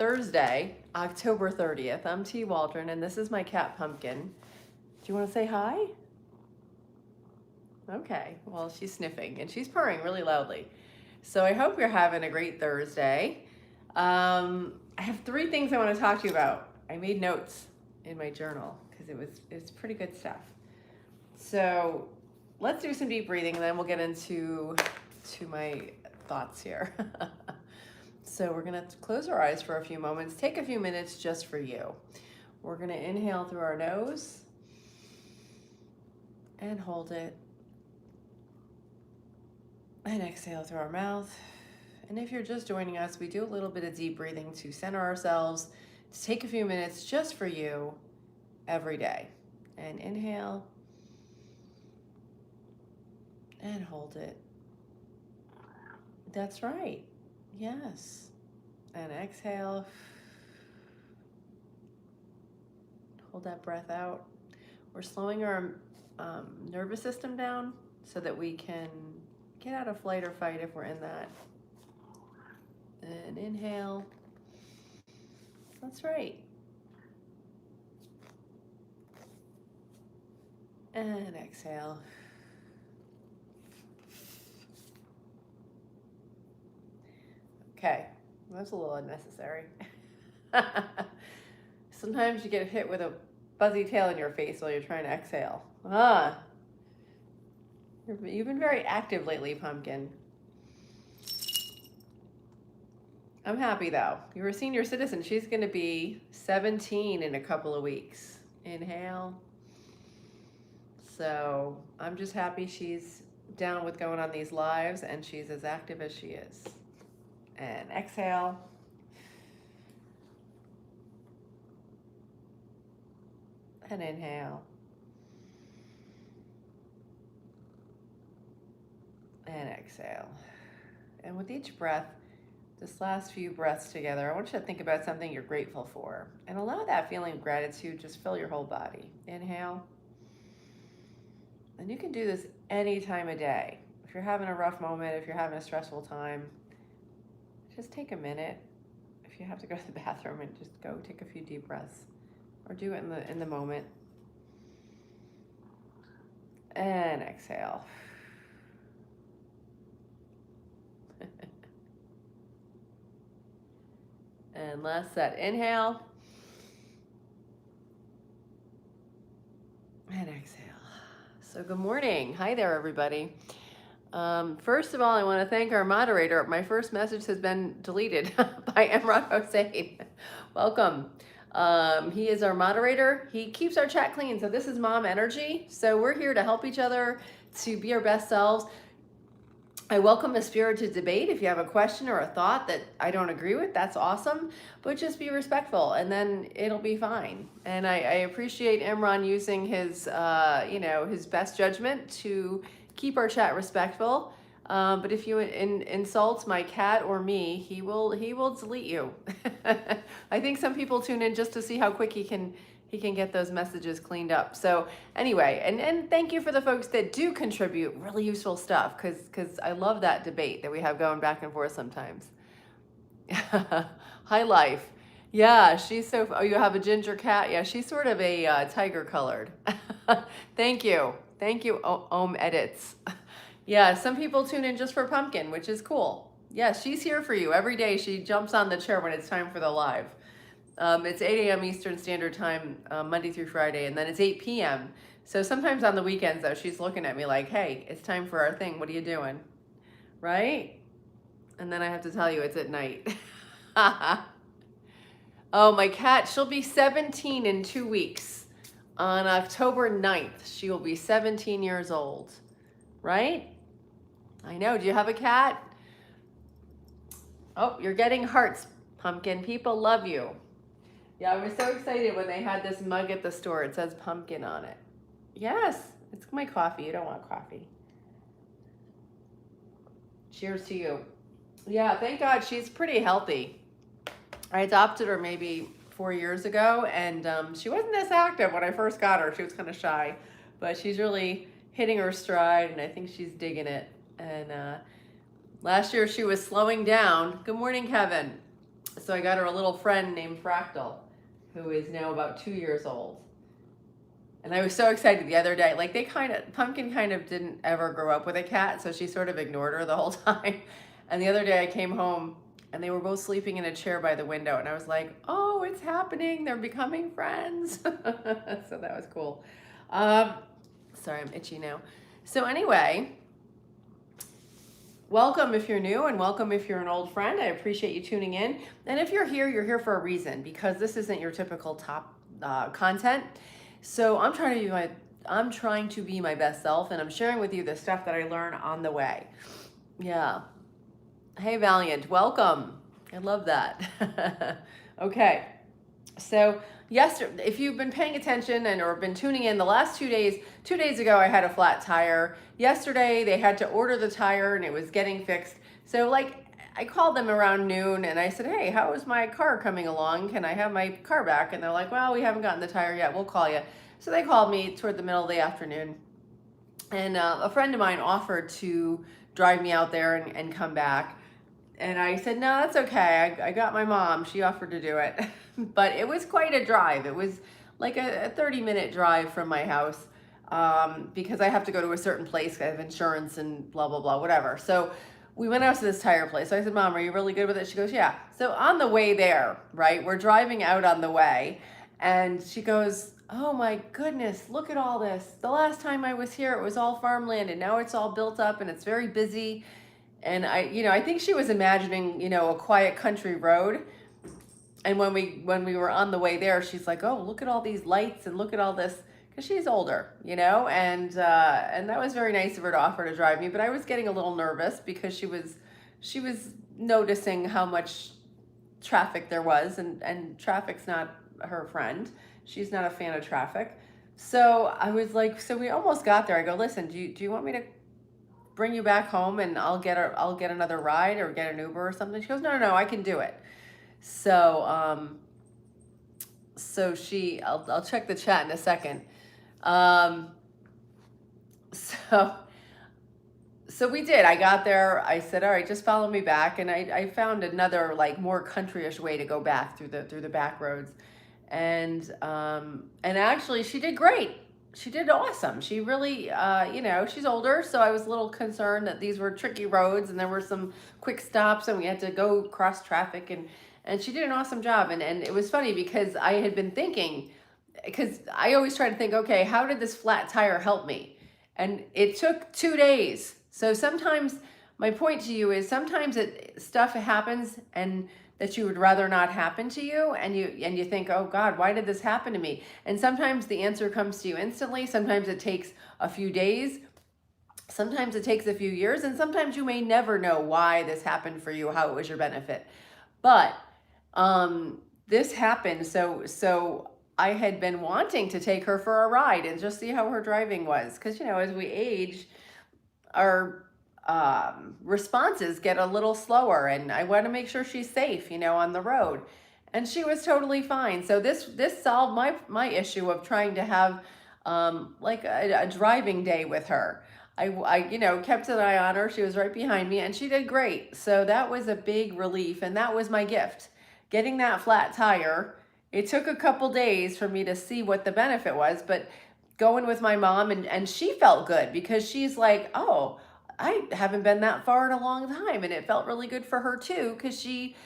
Thursday, October 30th. I'm T. Waldron, and this is my cat, Pumpkin. Do you want to say hi? Okay, well, she's sniffing, and she's purring really loudly. So I hope you're having a great Thursday. I have 3 things I want to talk to you about. I made notes in my journal because it's pretty good stuff. So let's do some deep breathing, and then we'll get into my thoughts here. So we're gonna close our eyes for a few moments, take a few minutes just for you. We're gonna inhale through our nose and hold it. And exhale through our mouth. And if you're just joining us, we do a little bit of deep breathing to center ourselves, to take a few minutes just for you every day. And inhale and hold it. That's right. Yes. And exhale. Hold that breath out. We're slowing our nervous system down so that we can get out of flight or fight if we're in that. And inhale. That's right. And exhale. Okay, that's a little unnecessary. Sometimes you get hit with a fuzzy tail in your face while you're trying to exhale. You've been very active lately, Pumpkin. I'm happy though. You're a senior citizen. She's going to be 17 in a couple of weeks. Inhale. So I'm just happy she's down with going on these lives and she's as active as she is. And exhale. And inhale. And exhale. And with each breath, this last few breaths together, I want you to think about something you're grateful for and allow that feeling of gratitude just fill your whole body. Inhale. And you can do this any time of day. If you're having a rough moment, if you're having a stressful time, just take a minute. If you have to go to the bathroom, and just go take a few deep breaths or do it in the moment. And exhale. And last set, inhale. And exhale. So good morning. Hi there, everybody. First of all, I want to thank our moderator. My first message has been deleted by Imran Hossain. Welcome. He is our moderator. He keeps our chat clean. So this is mom energy. So we're here to help each other to be our best selves. I welcome a spirited debate. If you have a question or a thought that I don't agree with, that's awesome, but just be respectful and then it'll be fine. And I appreciate Imran using his, his best judgment to keep our chat respectful. But if you insult my cat or me, he will delete you. I think some people tune in just to see how quick he can get those messages cleaned up. So anyway, and thank you for the folks that do contribute really useful stuff, because I love that debate that we have going back and forth sometimes. Hi, Life. Yeah, she's so, oh, you have a ginger cat? Yeah, she's sort of a tiger colored. Thank you. Thank you, Ohm Edits. Yeah, some people tune in just for Pumpkin, which is cool. Yeah, she's here for you every day. She jumps on the chair when it's time for the live. It's 8 a.m. Eastern Standard Time, Monday through Friday, and then it's 8 p.m. So sometimes on the weekends, though, she's looking at me like, hey, it's time for our thing. What are you doing? Right? And then I have to tell you it's at night. Oh, my cat, she'll be 17 in 2 weeks. On October 9th, she will be 17 years old. Right? I know. Do you have a cat? Oh, you're getting hearts, Pumpkin. People love you. Yeah, I was so excited when they had this mug at the store. It says Pumpkin on it. Yes, it's my coffee. You don't want coffee. Cheers to you. Yeah, thank God she's pretty healthy. I adopted her maybe 4 years ago, and she wasn't this active when I first got her. She was kind of shy, but she's really hitting her stride, and I think she's digging it. And last year she was slowing down. Good morning, Kevin. So I got her a little friend named Fractal, who is now about 2 years old. And I was so excited the other day. Like Pumpkin kind of didn't ever grow up with a cat, so she sort of ignored her the whole time. And the other day I came home and they were both sleeping in a chair by the window. And I was like, oh, it's happening. They're becoming friends. So that was cool. Sorry, I'm itchy now. So anyway, welcome if you're new, and welcome if you're an old friend. I appreciate you tuning in. And if you're here for a reason, because this isn't your typical top content. So I'm trying to be my best self, and I'm sharing with you the stuff that I learn on the way. Yeah. Hey, Valiant, welcome. I love that. Okay. So yesterday, if you've been paying attention or been tuning in the last 2 days, 2 days ago I had a flat tire. Yesterday they had to order the tire and it was getting fixed. So like I called them around noon and I said, hey, how is my car coming along? Can I have my car back? And they're like, well, we haven't gotten the tire yet. We'll call you. So they called me toward the middle of the afternoon. And a friend of mine offered to drive me out there and come back. And I said, no, that's okay. I got my mom. She offered to do it. But it was quite a drive. It was like a 30-minute drive from my house because I have to go to a certain place. I have insurance and blah, blah, blah, whatever. So we went out to this tire place. So I said, Mom, are you really good with it? She goes, yeah. So on the way there, right, we're driving out on the way. And she goes, oh my goodness, look at all this. The last time I was here, it was all farmland. And now it's all built up and it's very busy. And I think she was imagining, a quiet country road. And when we were on the way there, she's like, oh, look at all these lights and look at all this, because she's older, and that was very nice of her to offer to drive me. But I was getting a little nervous because she was noticing how much traffic there was, and traffic's not her friend. She's not a fan of traffic. So I was like, so we almost got there. I go, listen, do you want me to bring you back home and I'll get another ride or get an Uber or something? She goes, no, I can do it. So I'll check the chat in a second. So we did. I got there. I said, all right, just follow me back. And I found another like more countryish way to go back through the back roads. And actually she did great. She did awesome. She really, she's older. So I was a little concerned that these were tricky roads and there were some quick stops and we had to go cross traffic, and she did an awesome job. And it was funny because I had been thinking, because I always try to think, okay, how did this flat tire help me? And it took 2 days. So sometimes my point to you is sometimes stuff happens and that you would rather not happen to you, and you think, oh God, why did this happen to me? And sometimes the answer comes to you instantly. Sometimes it takes a few days. Sometimes it takes a few years, and sometimes you may never know why this happened for you, how it was your benefit. But this happened, so I had been wanting to take her for a ride and just see how her driving was, because as we age, our responses get a little slower, and I want to make sure she's safe, on the road. And she was totally fine. So this solved my issue of trying to have like a driving day with her. I kept an eye on her. She was right behind me and she did great. So that was a big relief, and that was my gift. Getting that flat tire, it took a couple days for me to see what the benefit was, but going with my mom, and she felt good because she's like, oh, I haven't been that far in a long time. And it felt really good for her too, because she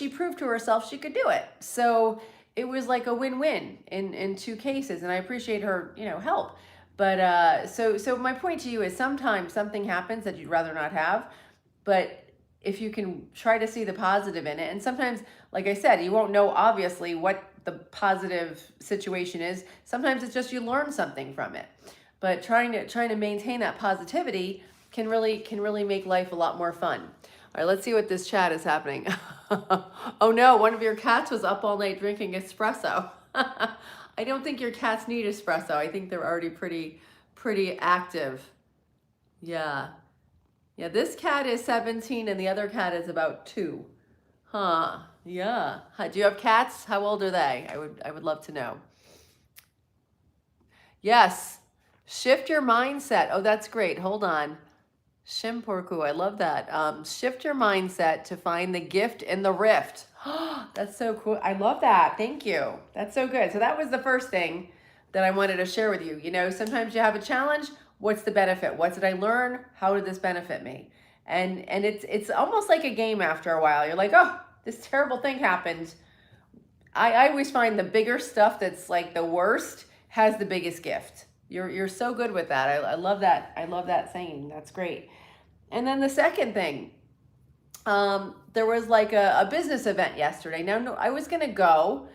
proved to herself she could do it. So it was like a win-win in two cases, and I appreciate her, help. But so my point to you is sometimes something happens that you'd rather not have, but if you can try to see the positive in it, and sometimes, like I said, you won't know obviously what the positive situation is. Sometimes it's just you learn something from it. But trying to maintain that positivity can really make life a lot more fun. All right, let's see what this chat is happening. Oh no, one of your cats was up all night drinking espresso. I don't think your cats need espresso. I think they're already pretty active. Yeah. Yeah, this cat is 17 and the other cat is about 2. Huh. Yeah. Do you have cats? How old are they? I would love to know. Yes. Shift your mindset. Oh, that's great. Hold on. Shimporku, I love that. Shift your mindset to find the gift in the rift. That's so cool. I love that. Thank you. That's so good. So that was the first thing that I wanted to share with you. You know, sometimes you have a challenge. What's the benefit? What did I learn? How did this benefit me? And it's almost like a game after a while. You're like, oh, this terrible thing happened. I always find the bigger stuff that's like the worst has the biggest gift. You're so good with that. I love that. I love that saying. That's great. And then the second thing, there was like a business event yesterday. Now, no, I was gonna go,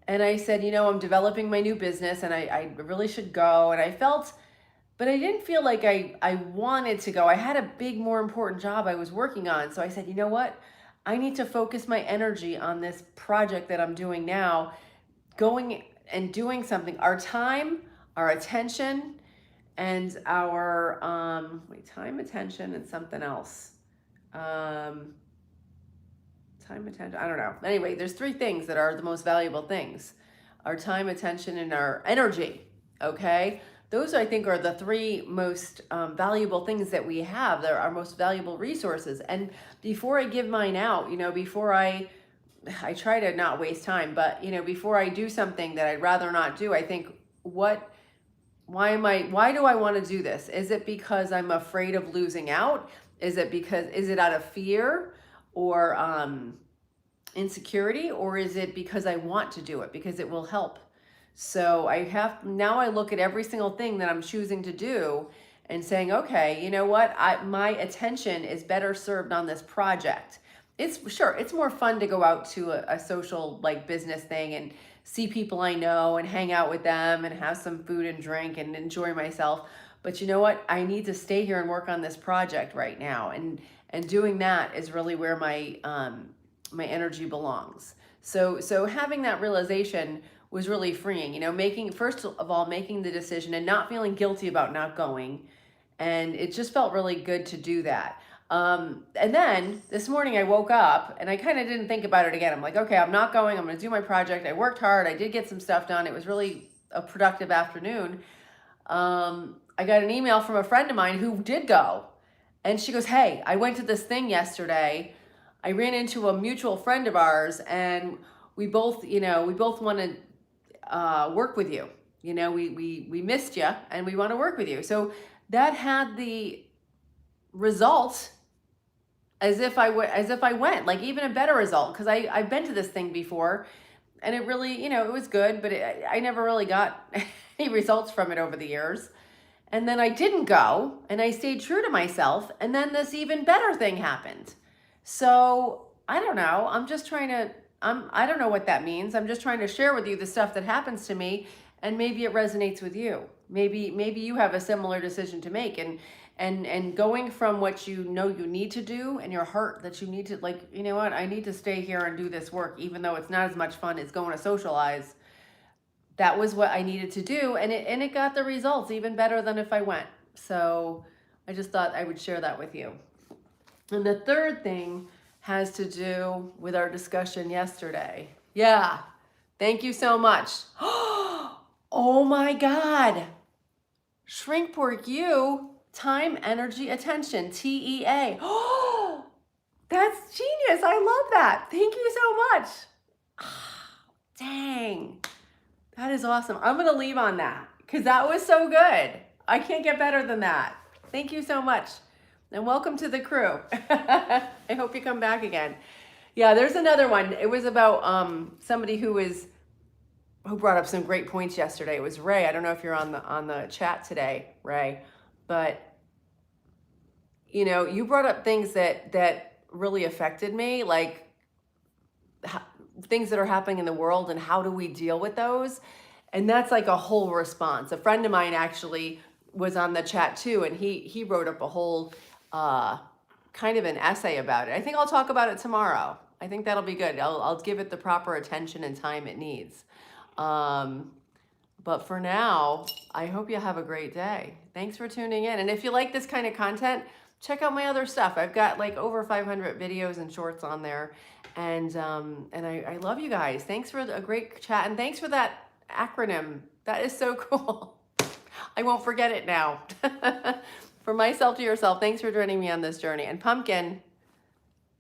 and I said, you know, I'm developing my new business, and I really should go. And I felt, but I didn't feel like I wanted to go. I had a big, more important job I was working on. So I said, you know what? I need to focus my energy on this project that I'm doing now, going and doing something. Our time, our attention, and our time, attention, and something else. Um, time, attention, I don't know. Anyway, there's three things that are the most valuable things: our time, attention, and our energy. Okay, those I think are the three most valuable things that we have. They're our most valuable resources. And before I give mine out, you know, before I try to not waste time, but you know, before I do something that I'd rather not do, I think, why do I want to do this? Is it because I'm afraid of losing out? Is it out of fear or insecurity, or is it because I want to do it because it will help? So now I look at every single thing that I'm choosing to do and saying, okay, you know what? My attention is better served on this project. It's more fun to go out to a social like business thing and see people I know and hang out with them and have some food and drink and enjoy myself. But you know what? I need to stay here and work on this project right now. And doing that is really where my my energy belongs. So having that realization was really freeing. You know, first of all, making the decision and not feeling guilty about not going. And it just felt really good to do that. And then this morning I woke up and I kind of didn't think about it again. I'm like, okay, I'm not going. I'm going to do my project. I worked hard. I did get some stuff done. It was really a productive afternoon. I got an email from a friend of mine who did go. And she goes, hey, I went to this thing yesterday. I ran into a mutual friend of ours, and we both want to work with you. You know, we missed you, and we want to work with you. So that had the result as if I went, like even a better result, because I've been to this thing before, and it really, you know, it was good, but I never really got any results from it over the years. And then I didn't go, and I stayed true to myself, and then this even better thing happened. So I don't know. I don't know what that means. I'm just trying to share with you the stuff that happens to me, and maybe it resonates with you. Maybe you have a similar decision to make, and going from what you know you need to do in your heart, that you need to, like, you know what, I need to stay here and do this work, even though it's not as much fun as going to socialize. That was what I needed to do, and it got the results even better than if I went. So I just thought I would share that with you. And the third thing has to do with our discussion yesterday. Yeah, thank you so much. Oh my God. Shrink pork you, time, energy, attention, TEA. Oh, that's genius. I love that. Thank you so much. Dang. That is awesome. I'm going to leave on that because that was so good. I can't get better than that. Thank you so much. And welcome to the crew. I hope you come back again. Yeah, there's another one. It was about somebody who brought up some great points yesterday. It was Ray. I don't know if you're on the chat today, Ray, but you know, you brought up things that really affected me, like things that are happening in the world and how do we deal with those? And that's like a whole response. A friend of mine actually was on the chat too, and he wrote up a whole kind of an essay about it. I think I'll talk about it tomorrow. I think that'll be good. I'll give it the proper attention and time it needs. But for now, I hope you have a great day. Thanks for tuning in. And if you like this kind of content, check out my other stuff. I've got like over 500 videos and shorts on there. And I love you guys. Thanks for a great chat. And thanks for that acronym. That is so cool. I won't forget it now. From myself to yourself, thanks for joining me on this journey. And Pumpkin,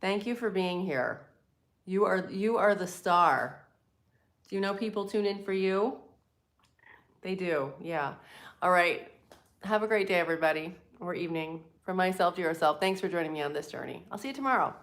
thank you for being here. You are the star. Do you know people tune in for you? They do, yeah. All right. Have a great day, everybody, or evening. From myself to yourself, thanks for joining me on this journey. I'll see you tomorrow.